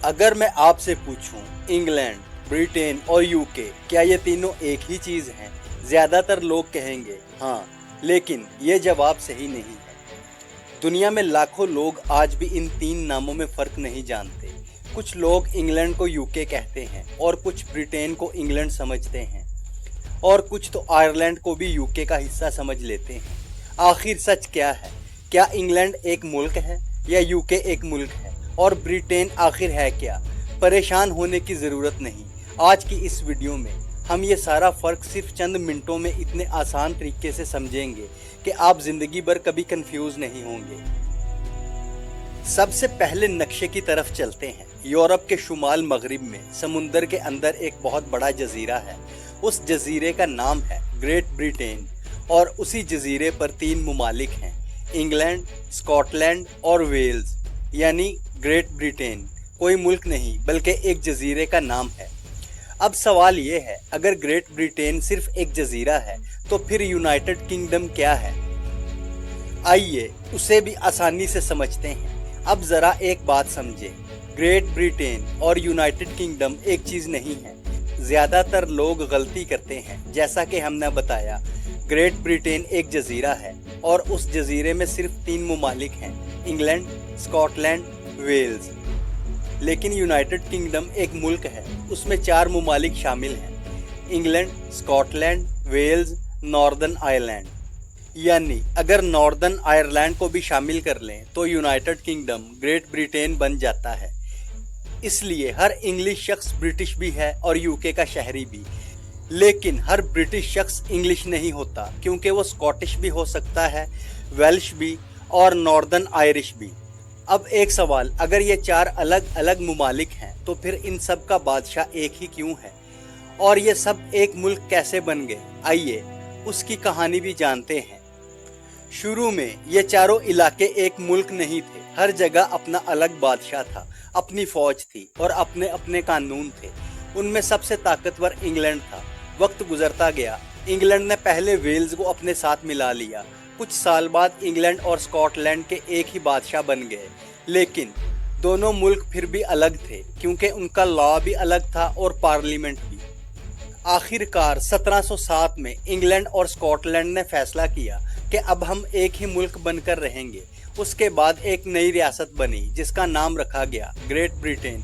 अगर मैं आपसे पूछूं इंग्लैंड, ब्रिटेन और यूके क्या ये तीनों एक ही चीज हैं? ज्यादातर लोग कहेंगे हाँ, लेकिन ये जवाब सही नहीं है। दुनिया में लाखों लोग आज भी इन तीन नामों में फर्क नहीं जानते। कुछ लोग इंग्लैंड को यूके कहते हैं और कुछ ब्रिटेन को इंग्लैंड समझते हैं और कुछ तो आयरलैंड को भी यूके का हिस्सा समझ लेते हैं। आखिर सच क्या है? क्या इंग्लैंड एक मुल्क है या यूके एक मुल्क है और ब्रिटेन आखिर है क्या? परेशान होने की ज़रूरत नहीं। आज की इस वीडियो में हम ये सारा फ़र्क सिर्फ चंद मिनटों में इतने आसान तरीके से समझेंगे कि आप ज़िंदगी भर कभी कंफ्यूज नहीं होंगे। सबसे पहले नक्शे की तरफ चलते हैं। यूरोप के शुमाल मगरिब में समुंदर के अंदर एक बहुत बड़ा जजीरा है। उस जजीरे का नाम है ग्रेट ब्रिटेन और उसी जजीरे पर तीन मुमालिक हैं, इंग्लैंड, स्कॉटलैंड और वेल्स। यानी ग्रेट ब्रिटेन कोई मुल्क नहीं बल्कि एक जजीरे का नाम है। अब सवाल ये है, अगर ग्रेट ब्रिटेन सिर्फ एक जजीरा है तो फिर यूनाइटेड किंगडम क्या है? आइए उसे भी आसानी से समझते हैं। अब ज़रा एक बात समझे, ग्रेट ब्रिटेन और यूनाइटेड किंगडम एक चीज़ नहीं है। ज़्यादातर लोग गलती करते हैं। जैसा कि हमने बताया, ग्रेट ब्रिटेन एक जजीरा है और उस जजीरे में सिर्फ तीन मुमालिक हैं, इंग्लैंड, स्कॉटलैंड, वेल्स। लेकिन यूनाइटेड किंगडम एक मुल्क है, उसमें चार मुमालिक शामिल हैं, England, Scotland, Wales, Northern Ireland. यानी अगर नॉर्दर्न आयरलैंड को भी शामिल कर लें तो यूनाइटेड किंगडम ग्रेट ब्रिटेन बन जाता है। इसलिए हर इंग्लिश शख्स ब्रिटिश भी है और यूके का शहरी भी। लेकिन हर ब्रिटिश शख्स इंग्लिश नहीं होता, क्योंकि वो स्कॉटिश भी हो सकता है, वेल्श भी और नॉर्दर्न आयरिश भी। अब एक सवाल, अगर ये चार अलग अलग मुमालिक हैं तो फिर इन सब का बादशाह एक ही क्यों है और ये सब एक मुल्क कैसे बन गए? आइए उसकी कहानी भी जानते हैं। शुरू में ये चारों इलाके एक मुल्क नहीं थे। हर जगह अपना अलग बादशाह था, अपनी फौज थी और अपने अपने कानून थे। उनमें सबसे ताकतवर इंग्लैंड था। वक्त गुजरता गया, इंग्लैंड ने पहले वेल्स को अपने साथ मिला लिया। कुछ साल बाद इंग्लैंड और स्कॉटलैंड के एक ही बादशाह बन गए। लेकिन दोनों मुल्क फिर भी अलग थे, क्योंकि उनका लॉ भी अलग था और पार्लियामेंट भी। आखिरकार 1707 में इंग्लैंड और स्कॉटलैंड ने फैसला किया कि अब हम एक ही मुल्क बनकर रहेंगे। उसके बाद एक नई रियासत बनी जिसका नाम रखा गया ग्रेट ब्रिटेन।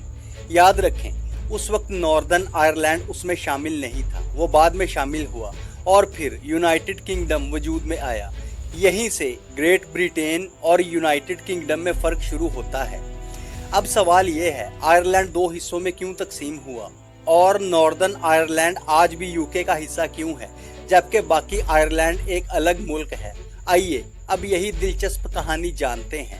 याद रखें, उस वक्त नॉर्दर्न आयरलैंड उसमें शामिल नहीं था, वो बाद में शामिल हुआ और फिर यूनाइटेड किंगडम वजूद में आया। यहीं से ग्रेट ब्रिटेन और यूनाइटेड किंगडम में फ़र्क शुरू होता है। अब सवाल ये है, आयरलैंड दो हिस्सों में क्यों तकसीम हुआ और नॉर्दर्न आयरलैंड आज भी यूके का हिस्सा क्यों है, जबकि बाकी आयरलैंड एक अलग मुल्क है? आइए अब यही दिलचस्प कहानी जानते हैं।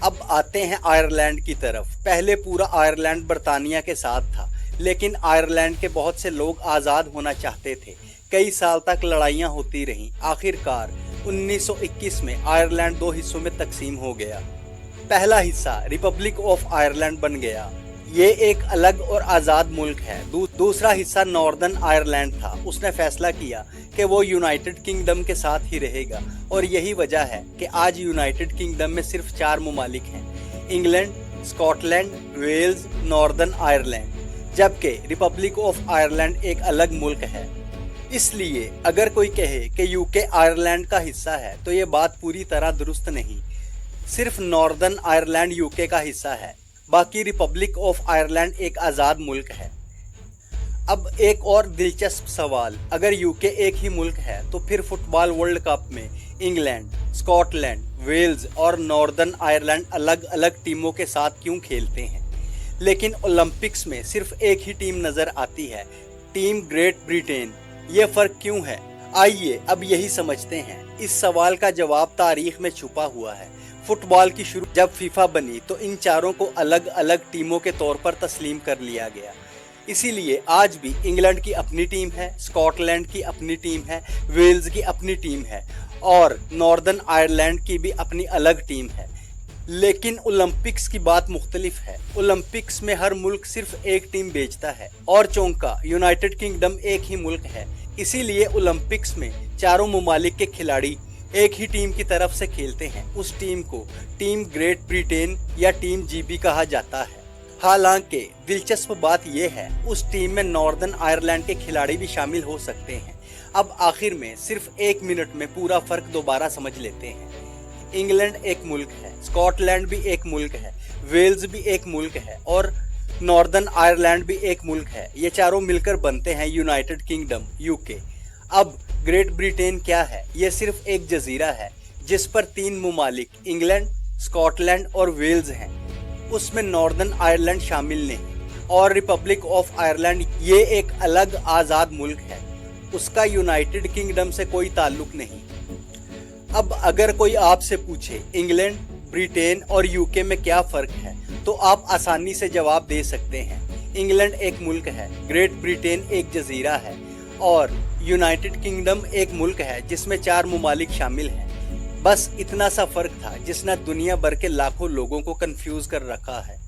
अब आते हैं आयरलैंड की तरफ। पहले पूरा आयरलैंड बरतानिया के साथ था, लेकिन आयरलैंड के बहुत से लोग आज़ाद होना चाहते थे। कई साल तक लड़ाइयाँ होती रहीं। आखिरकार 1921 में आयरलैंड दो हिस्सों में तकसीम हो गया। पहला हिस्सा रिपब्लिक ऑफ आयरलैंड बन गया। ये एक अलग और आज़ाद मुल्क है। दूसरा हिस्सा नॉर्दर्न आयरलैंड था। उसने फैसला किया कि वो यूनाइटेड किंगडम के साथ ही रहेगा और यही वजह है कि आज यूनाइटेड किंगडम में सिर्फ चार मुमालिक हैं, England, Scotland, Wales, Northern Ireland, जबकि रिपब्लिक ऑफ आयरलैंड एक अलग मुल्क है। इसलिए अगर कोई कहे कि यूके आयरलैंड का हिस्सा है तो ये बात पूरी तरह दुरुस्त नहीं। सिर्फ नॉर्दर्न आयरलैंड यूके का हिस्सा है, बाकी रिपब्लिक ऑफ आयरलैंड एक आज़ाद मुल्क है। अब एक और दिलचस्प सवाल, अगर यूके एक ही मुल्क है तो फिर फुटबॉल वर्ल्ड कप में इंग्लैंड, स्कॉटलैंड, वेल्स और नॉर्दर्न आयरलैंड अलग अलग टीमों के साथ क्यों खेलते हैं? लेकिन ओलंपिक्स में सिर्फ एक ही टीम नज़र आती है, टीम ग्रेट ब्रिटेन। ये फ़र्क क्यों है? आइए अब यही समझते हैं। इस सवाल का जवाब तारीख में छुपा हुआ है। फुटबॉल की शुरू जब फीफा बनी तो इन चारों को अलग अलग टीमों के तौर पर तस्लीम कर लिया गया। इसीलिए आज भी इंग्लैंड की अपनी टीम है, स्कॉटलैंड की अपनी टीम है, वेल्स की अपनी टीम है और नॉर्दर्न आयरलैंड की भी अपनी अलग टीम है। लेकिन ओलंपिक्स की बात मुख्तलिफ है। ओलंपिक्स में हर मुल्क सिर्फ एक टीम भेजता है और चौंका, यूनाइटेड किंगडम एक ही मुल्क है। इसीलिए ओलंपिक्स में चारों मुमालिक के खिलाड़ी एक ही टीम की तरफ से खेलते हैं। उस टीम को टीम ग्रेट ब्रिटेन या टीम जीबी कहा जाता है। हालांकि दिलचस्प बात यह है उस टीम में नॉर्दर्न आयरलैंड के खिलाड़ी भी शामिल हो सकते हैं। अब आखिर में सिर्फ 1 मिनट में पूरा फर्क दोबारा समझ लेते हैं। इंग्लैंड एक मुल्क है, स्कॉटलैंड भी एक मुल्क है, वेल्स भी एक मुल्क है और नॉर्दर्न आयरलैंड भी एक मुल्क है। ये चारों मिलकर बनते हैं यूनाइटेड किंगडम यूके। अब ग्रेट ब्रिटेन क्या है? ये सिर्फ एक जजीरा है जिस पर 3 मुमालिक इंग्लैंड, स्कॉटलैंड और वेल्स हैं। उसमें नॉर्दर्न आयरलैंड शामिल नहीं और रिपब्लिक ऑफ आयरलैंड ये एक अलग आज़ाद मुल्क है, उसका यूनाइटेड किंगडम से कोई ताल्लुक नहीं। अब अगर कोई आपसे पूछे इंग्लैंड, ब्रिटेन और यूके में क्या फ़र्क है तो आप आसानी से जवाब दे सकते हैं। इंग्लैंड एक मुल्क है, ग्रेट ब्रिटेन एक जजीरा है और यूनाइटेड किंगडम एक मुल्क है जिसमें 4 मुमालिक शामिल हैं। बस इतना सा फर्क था जिसने दुनिया भर के लाखों लोगों को कंफ्यूज कर रखा है।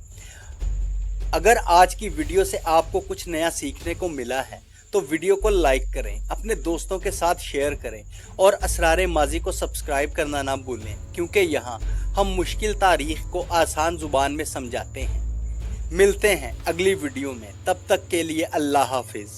अगर आज की वीडियो से आपको कुछ नया सीखने को मिला है तो वीडियो को लाइक करें, अपने दोस्तों के साथ शेयर करें और असरारे माजी को सब्सक्राइब करना ना भूलें, क्योंकि यहाँ हम मुश्किल तारीख को आसान जुबान में समझाते हैं। मिलते हैं अगली वीडियो में, तब तक के लिए अल्लाह हाफिज।